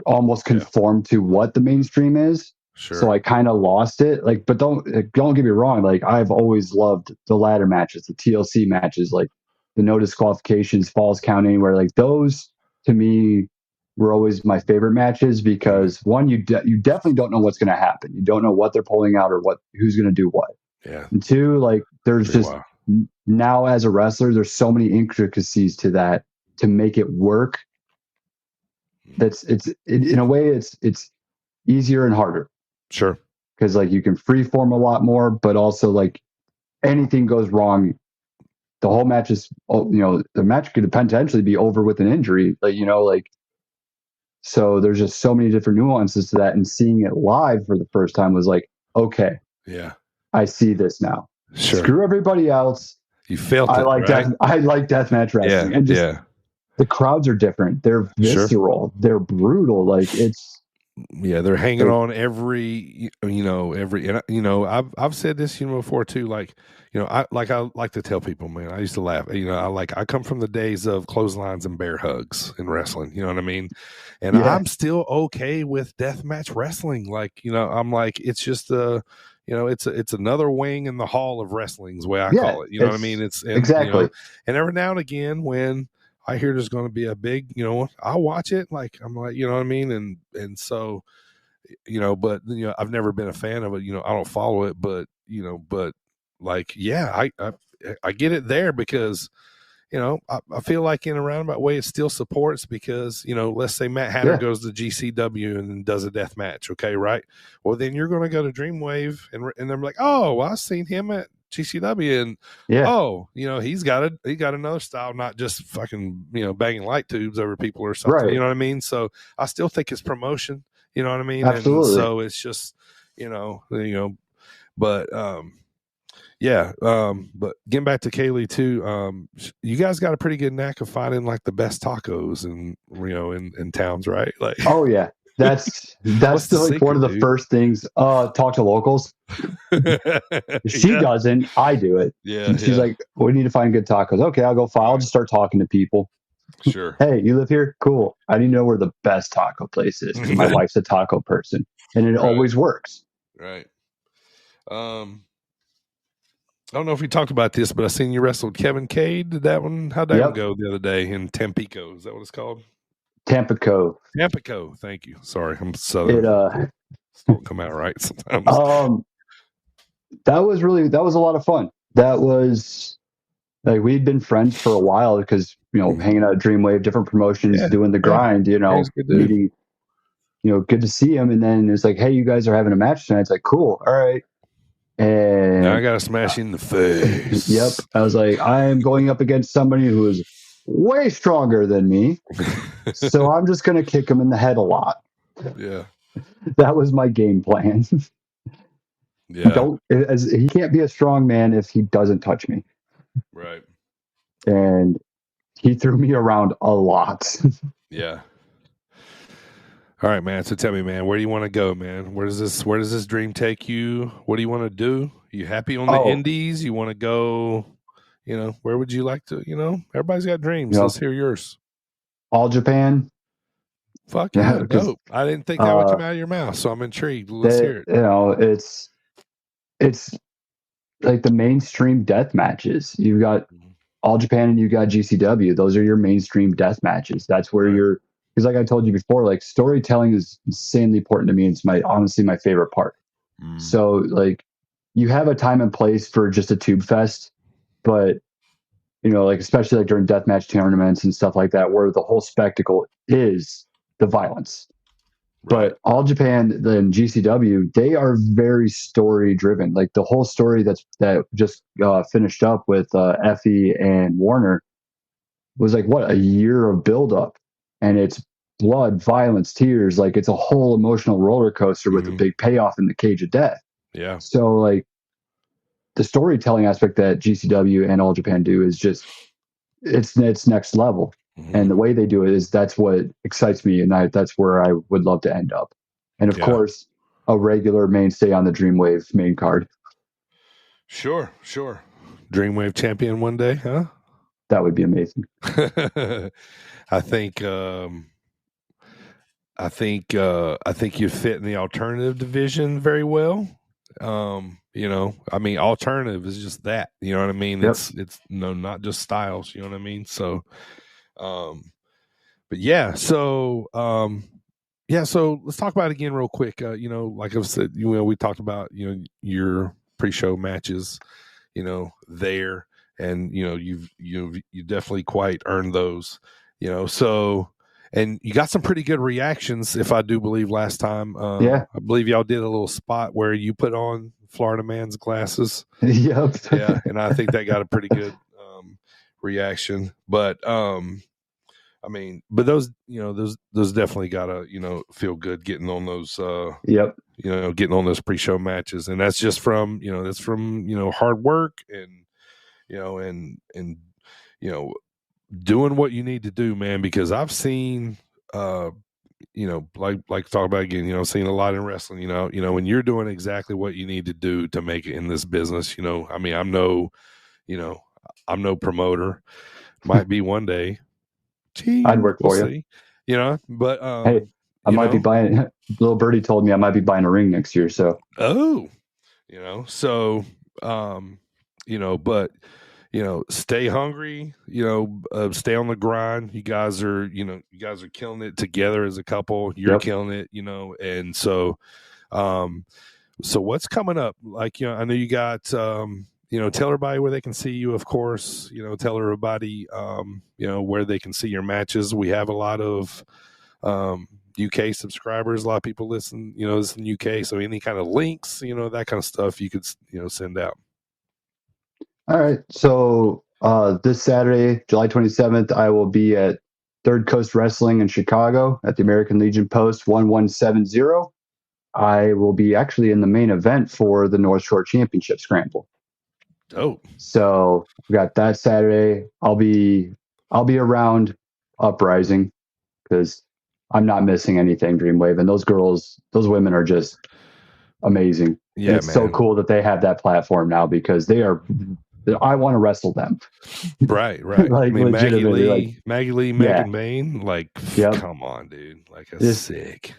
almost conform to what the mainstream is. Sure. So I kind of lost it. Like, but don't get me wrong. Like, I've always loved the ladder matches, the TLC matches, like the no disqualifications, falls count anywhere. Like those to me were always my favorite matches because one, you definitely don't know what's going to happen. You don't know what they're pulling out or who's going to do what. Yeah. And two, like there's just now as a wrestler, there's so many intricacies to that to make it work. In a way it's easier and harder. Sure. Because like you can freeform a lot more, but also like anything goes wrong, the whole match is, you know, the match could potentially be over with an injury. Like, you know, like, so there's just so many different nuances to that. And seeing it live for the first time was like, okay, yeah, I see this now. Sure. Screw everybody else. You felt I it, like right? I like deathmatch wrestling. Yeah, and just the crowds are different. They're visceral. Sure. They're brutal. Like they're hanging on every, you know, and you know, I've said this, you know, before too, like, you know, I like to tell people, man, I used to laugh, you know, I come from the days of clotheslines and bear hugs in wrestling, you know what I mean? And I'm still okay with deathmatch wrestling. Like, you know, I'm like, it's just you know, it's another wing in the hall of wrestling is the way I call it. You know what I mean? Exactly. You know, and every now and again when I hear there's going to be a big, you know, I'll watch it. Like, I'm like, you know what I mean? And so, you know, but, you know, I've never been a fan of it. You know, I don't follow it, but, you know, but like, yeah, I get it there because, you know, I feel like in a roundabout way it still supports because, you know, let's say Matt Hatter goes to GCW and does a death match. Okay. Right. Well, then you're going to go to Dreamwave and they're like, oh, well, I've seen him at GCW and oh, you know, he got another style, not just fucking, you know, banging light tubes over people or something. Right. You know what I mean? So I still think it's promotion. You know what I mean? Absolutely. And so it's just, you know, but but getting back to Kaylee too, you guys got a pretty good knack of finding like the best tacos and, you know, in towns, right? Like, oh yeah. That's still like one of the first things. Talk to locals. She doesn't. I do it. Yeah. She's like, we need to find good tacos. Okay, I'll go find. I'll just start talking to people. Sure. Hey, you live here? Cool. I need to know where the best taco place is. My wife's a taco person, and it always works. Right. I don't know if we talked about this, but I seen you wrestled Kevin Cade. Did that one? How'd that one go the other day in Tampico? Is that what it's called? Tampico. Thank you. Sorry, I'm Southern. It don't come out right sometimes. That was a lot of fun. That was like we'd been friends for a while because, you know, hanging out at Dreamwave, different promotions, doing the grind. You know, meeting. You know, good to see him. And then it's like, hey, you guys are having a match tonight. It's like, cool. All right. And now I got to smash you in the face. Yep. I was like, I am going up against somebody who is way stronger than me. So I'm just going to kick him in the head a lot. Yeah. That was my game plan. Yeah. He can't be a strong man if he doesn't touch me. Right. And he threw me around a lot. Yeah. All right, man. So tell me, man, where do you want to go, man? Where does this dream take you? What do you want to do? Are you happy on the indies? You want to go, you know, where would you like to, you know, everybody's got dreams. Let's hear yours. All Japan. Fuck yeah, dope. I didn't think that would come out of your mouth, so I'm intrigued. Let's hear it. You know, it's like the mainstream death matches. You've got All Japan and you've got GCW. Those are your mainstream death matches. That's where because like I told you before, like storytelling is insanely important to me. It's honestly my favorite part. So like you have a time and place for just a tube fest, but like especially like during deathmatch tournaments and stuff like that, where the whole spectacle is the violence. Right. But All Japan and GCW, they are very story driven. Like the whole story that just finished up with Effie and Warner was like a year of build up, and it's blood, violence, tears. Like it's a whole emotional roller coaster with a big payoff in the cage of death. Yeah. So like the storytelling aspect that GCW and All Japan do is just it's next level. And the way they do it is that's what excites me, and that's where I would love to end up. And of course, a regular mainstay on the Dreamwave main card. Sure. Dreamwave champion one day, huh? That would be amazing. I think you fit in the alternative division very well. I mean, alternative is just that. You know what I mean? Yep. It's not just styles. You know what I mean? So, but yeah. So, So let's talk about it again real quick. Like I've said, we talked about your pre-show matches, there, and you definitely quite earned those. So. And you got some pretty good reactions, if I do believe, last time. I believe y'all did a little spot where you put on Florida Man's glasses. Yep. Yeah, and I think that got a pretty good reaction. But those definitely gotta feel good getting on those. Getting on those pre-show matches, and that's just from hard work and doing what you need to do, man, because I've seen, like talk about again, seen a lot in wrestling, when you're doing exactly what you need to do to make it in this business, I'm no promoter, might be one day. Gee, I'd work for you, but, hey, I might be buying, little birdie told me I might be buying a ring next year. So, but, stay hungry, stay on the grind. You guys are killing it together as a couple. You're killing it, and so what's coming up? Like, I know you got, tell everybody where they can see you, of course, tell everybody, where they can see your matches. We have a lot of, UK subscribers. A lot of people listen, this in UK. So any kind of links, that kind of stuff you could, send out. All right. So this Saturday, July 27th, I will be at Third Coast Wrestling in Chicago at the American Legion Post 1170. I will be actually in the main event for the North Shore Championship Scramble. Oh. So we got that Saturday. I'll be around Uprising because I'm not missing anything Dreamwave, and those women are just amazing. Yeah, and it's so cool that they have that platform now because I want to wrestle them. Right. like, I mean, Maggie Lee, Megan Bain, come on, dude. Like, that's sick.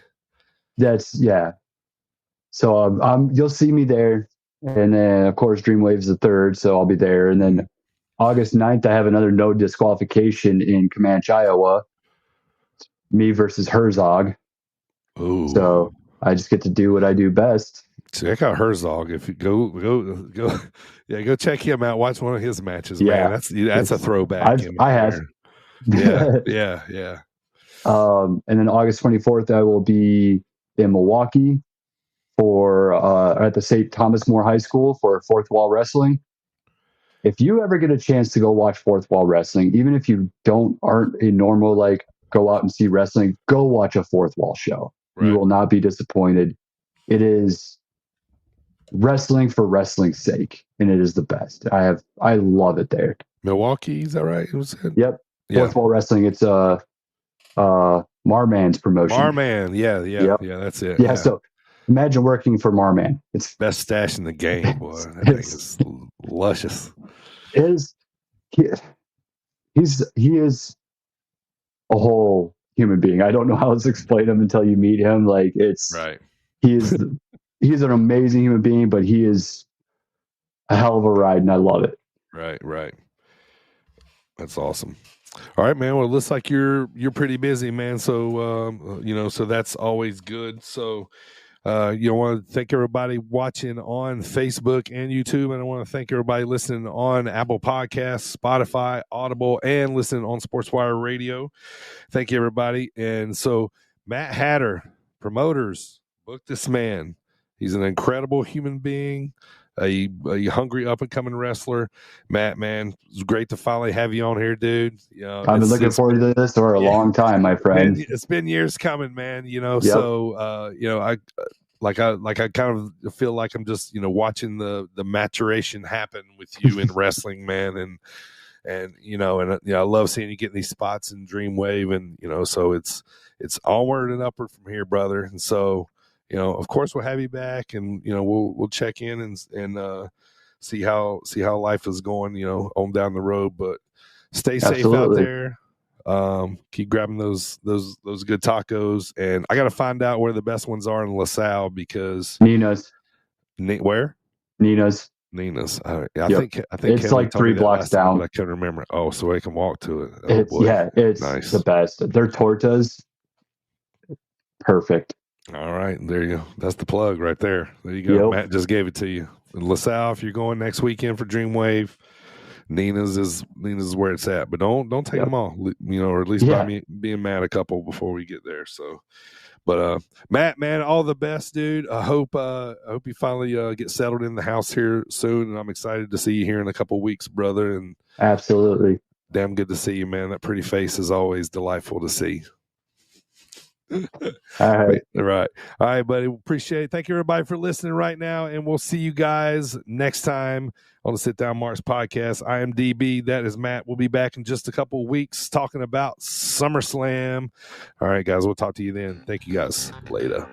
So you'll see me there. And then, of course, Dreamwave's the 3rd, so I'll be there. And then August 9th, I have another no disqualification in Comanche, Iowa. Me versus Herzog. Ooh. So I just get to do what I do best. Check out Herzog. If you go check him out. Watch one of his matches, man. That's a throwback. I have. Yeah. And then August 24th, I will be in Milwaukee for at the St. Thomas More High School for Fourth Wall Wrestling. If you ever get a chance to go watch Fourth Wall Wrestling, even if you aren't a normal go out and see wrestling, go watch a Fourth Wall show. Right. You will not be disappointed. It is wrestling for wrestling's sake, and it is the best. I love it there. Milwaukee, is that right? Yep. Fourth Wall Wrestling. It's Marman's promotion. Marman, yeah, that's it. Yeah, so imagine working for Marman. It's best stash in the game, boy. That thing is luscious. He is a whole human being. I don't know how to explain him until you meet him. Right. He's an amazing human being, but he is a hell of a ride, and I love it. Right. That's awesome. All right, man. Well, it looks like you're pretty busy, man. So so that's always good. So want to thank everybody watching on Facebook and YouTube, and I want to thank everybody listening on Apple Podcasts, Spotify, Audible, and listening on SportzWire Radio. Thank you, everybody. And so, Matt Hatter, promoters, book this man. He's an incredible human being, a hungry up-and-coming wrestler. Matt, man, it's great to finally have you on here, dude. I've been looking forward to this for a long time, my friend. It's been years coming, man. Yep. So I kind of feel like I'm just watching the maturation happen with you in wrestling, man, and I love seeing you get these spots in Dreamwave, and so it's onward and upward from here, brother. And so of course we'll have you back, and we'll check in and see how life is going on down the road. But stay safe out there. Keep grabbing those good tacos, and I got to find out where the best ones are in LaSalle, because Nina's. Where? Nina's. I Yep. think it's Kevin like 3 blocks down. but I couldn't remember. Oh, so I can walk to it. It's nice. The best. Their tortas, perfect. All right, there you go. That's the plug right there. There you go. Yep. Matt just gave it to you. In LaSalle, if you're going next weekend for Dreamwave, Nina's is where it's at. But don't take them all, or at least by me being mad a couple before we get there. So, but Matt, man, all the best, dude. I hope you finally get settled in the house here soon, and I'm excited to see you here in a couple of weeks, brother. And absolutely, damn good to see you, man. That pretty face is always delightful to see. All right, buddy. Appreciate it. Thank you, everybody, for listening right now, and we'll see you guys next time on the Sit Down Marks podcast. I am DB. That is Matt. We'll be back in just a couple of weeks talking about SummerSlam. All right, guys. We'll talk to you then. Thank you, guys. Later.